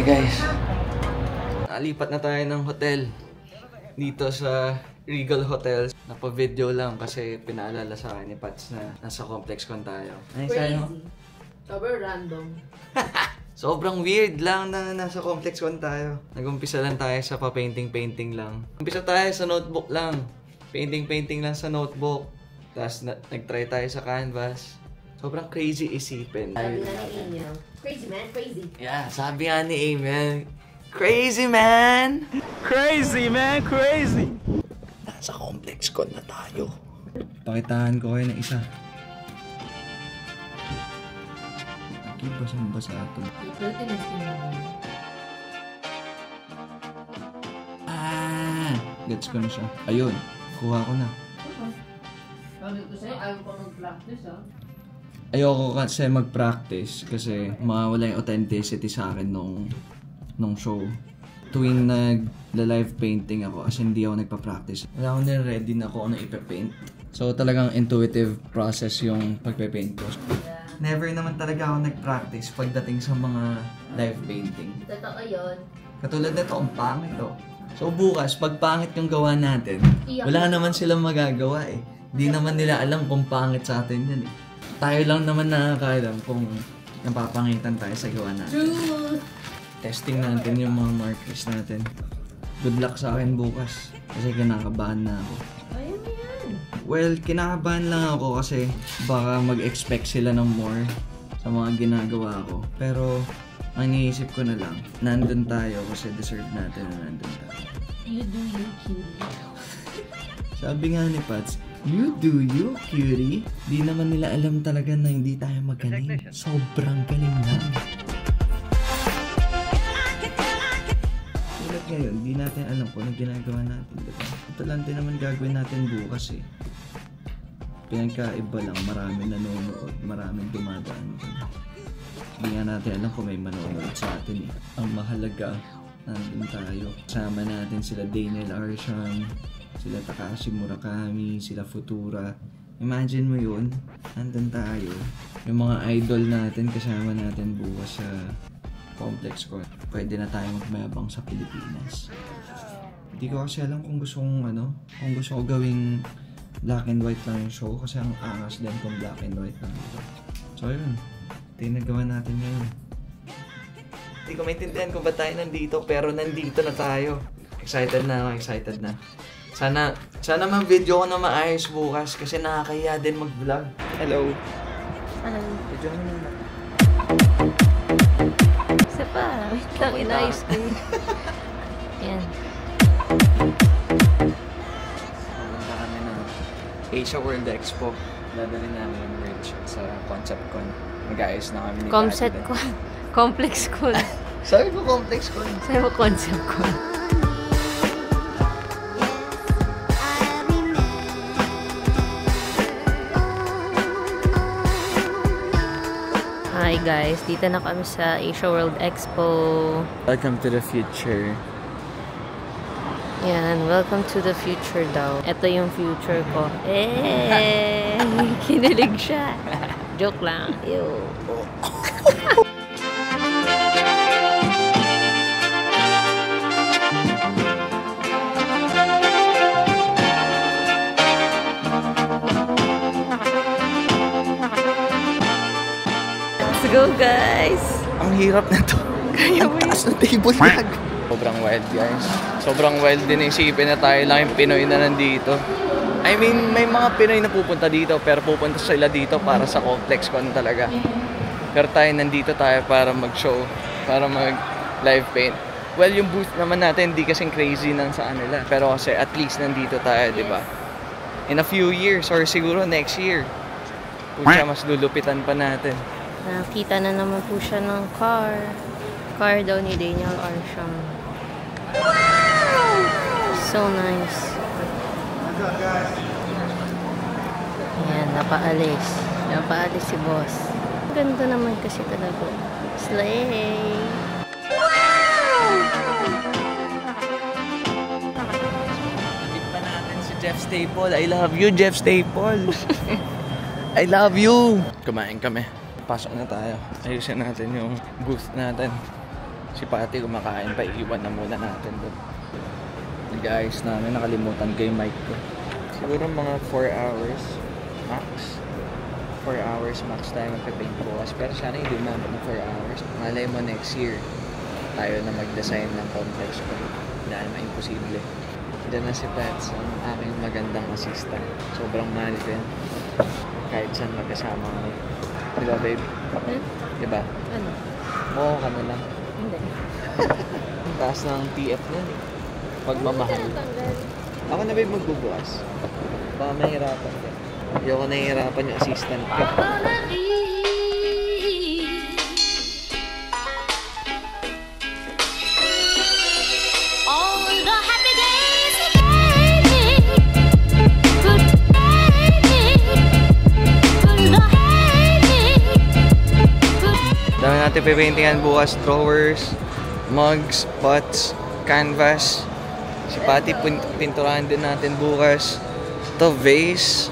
guys, nalipat na tayo ng hotel dito sa Regal Hotel. Napa-video lang kasi pinaalala sa akin ni Pats na nasa ComplexCon tayo. Crazy. Sobrang random. Sobrang weird lang na nasa ComplexCon tayo. Nag-umpisa lang tayo sa pa-painting lang. Umpisa tayo sa notebook lang. Painting lang sa notebook. Tapos nag-try tayo sa canvas. Sobrang crazy isipin. Sabi nga ni Emil, crazy man, crazy. Yeah, sabi nga ni Emil, crazy man! Crazy man, crazy! Nasa ComplexCon na tayo. Pakitaan ko kayo ng isa. Bakit basang-basa ito? Gets ko na siya. Ayun, kuha ko na. Sabi ko sa'yo, ayaw pa mag-practice Ayoko kasi mag-practice kasi mawawala yung authenticity sa akin nung show. Tuwing nag-live painting ako, as hindi ako nagpa-practice, wala akong nire-ready na ako ano ipe-paint. So talagang intuitive process yung pagpe-paint ko. Never naman talaga ako nag-practice pagdating sa mga live painting. Totoo yun. Katulad nito, ang pangit to. So bukas, pag pangit yung gawa natin, wala naman silang magagawa eh. Hindi naman nila alam kung pangit sa atin yan eh. Tayo lang naman nakakaalam kung napapangitan tayo sa gawa natin. Truth! Testing natin yung mga markers natin. Good luck sa akin bukas. Kasi kinakabahan na ako. Ayun na yan. Well, kinakabahan lang ako kasi baka mag-expect sila ng more sa mga ginagawa ko. Pero, ang iniisip ko na lang, nandun tayo kasi deserve natin na nandun tayo. You do you, cutie. Sabi nga ni Pats, you do you, cutie. Di naman nila alam talaga na hindi tayo magaling. Sobrang galing lang. Tulad ngayon, di natin alam kung anong ginagawa natin. Diba? Ito lang din naman gagawin natin bukas eh. Pinagkaiba lang, maraming nanonood, maraming dumadaan. Hindi nga natin alam kung may manonood sa atin eh. Ang mahalaga, nandun tayo. Kasama natin sila Daniel Arshan, sila Takashi Murakami, sila Futura. Imagine mo yun, nandun tayo. Yung mga idol natin, kasama natin bukas sa ComplexCon. Pwede na tayo magmayabang sa Pilipinas. Hindi ko kasi alam kung gusto ko gawing black and white lang yung show kasi ang angas din kung black and white lang ito. So yun, ito yung nagawa natin ngayon. Hindi ko maintindihan kung ba tayo nandito pero nandito na tayo. Excited na. Sana mag-video ko na maayos bukas kasi nakakahiya din mag-vlog. Hello. Hello. Video mo muna. Isa pa. Wait lang, inayos ko yun. Yan. Pumunta kami ng Asia World Expo. Dadali namin yung merch sa ConceptCon. Mag-ayos na kami ni ComceptCon. ComplexCon. Sabi ko ComplexCon. Sabi mo ConceptCon. Hi guys, dito na kami sa Asia World Expo. Welcome to the future. Yan, welcome to the future daw. Ito yung future ko. Kinilig siya. Joke lang. Ew. Let's go guys! Ang hirap na to. Kaya ang taas ng table lag. Sobrang wild guys. Sobrang wild din isipin na tayo lang yung Pinoy na nandito. I mean, may mga Pinoy na pupunta dito pero pupunta sila dito para sa ComplexCon talaga. Pero tayo nandito tayo para mag-show, para mag-live paint. Well, yung booth naman natin hindi kasing crazy nang sa kanila. Pero kasi at least nandito tayo, di ba? In a few years or siguro next year, pucha, mas lulupitan pa natin. Nakita na naman po siya ng car. Car daw ni Daniel Arshan. Wow! So nice. Ayan, napaalis. Napaalis si boss. Ganda naman kasi talaga. Slay! Wow! Nakita pa natin si Jeff Staple. I love you, Jeff Staple. I love you. Kumain kami. Pasok na tayo. Ayusin natin yung booth natin. Si Patty kumakain pa, iiwan na muna natin doon. Guys, namin nakalimutan ko yung mic ko. Siguro mga 4 hours max. 4 hours max tayo magpapaint bukas. Pero sana hindi umabot ng 4 hours. Malay mo next year, tayo na mag-design ng complex ko. Hindi naman imposible. Diyan na si Pets, ang aking magandang assistant. Sobrang mahal din. Kahit saan magkasama kami. Diba, babe? Diba? Ano? Oo, kami lang. Hindi. Taas ng TF nun eh. Pagmamahal. Ako na babe magbubukas. Baka mahirapan ka. Ayoko nahihirapan yung assistant ko. Dami natin pipaintingan bukas. Drawers, mugs, pots, canvas. Si Patty pinturahan din natin bukas. Ito vase.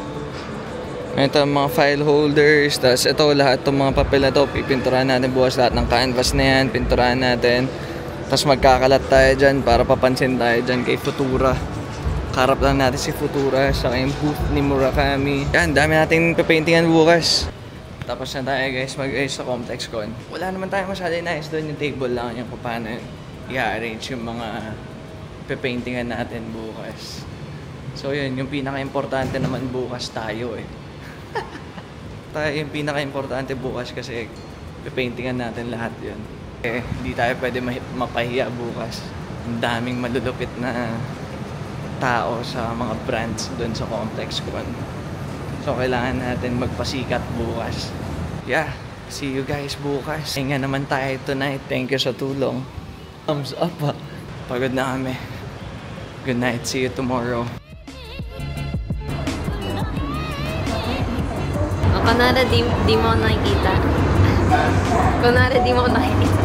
Ito mga file holders. Tapos ito lahat itong mga papel na ito. Pipinturahan natin bukas lahat ng canvas na yan. Pinturahan natin. Tapos magkakalat tayo dyan para papansin tayo dyan kay Futura. Karap lang natin si Futura sa yung booth ni Murakami. Yan, dami natin pipaintingan bukas. Tapos na tayo guys, mag-ayos sa Complex Con. Wala naman tayo masyado nice doon, yung table lang yung kung paano i-arrange yung mga pipaintingan natin bukas. So yun, yung pinaka-importante naman bukas tayo eh. Tayo yung pinaka-importante bukas kasi pipaintingan natin lahat yun. Eh, hindi tayo pwede mapahiya bukas. Ang daming malulupit na tao sa mga brands doon sa Complex Con. So, kailangan natin magpasikat bukas. Yeah, see you guys bukas. Hinga naman tayo tonight. Thank you sa tulong. Thumbs up ha. Pagod na kami. Good night. See you tomorrow. O, kunwari di mo nakikita. Kunwari di mo nakikita.